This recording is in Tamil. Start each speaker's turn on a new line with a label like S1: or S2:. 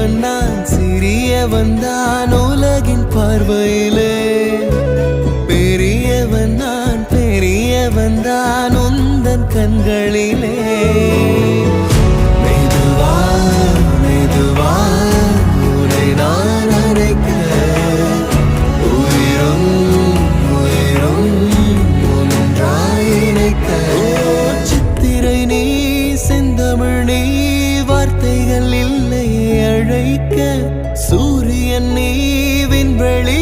S1: பெரியவன் நான் சிறியவன் தான் உலகின் பார்வையிலே. பெரியவன் நான் பெரியவன் தான் உந்தன் கண்களிலே. மெதுவா மெதுவா உன்னை நான் அழைக்க உயிரும் உயிரும் ஒன்றாய் இணைக்க. சித்திரை நீ செந்தமிழ் நீ வார்த்தைகள் இல்லை அழைக்க. சூரியன் நீ விண்வெளி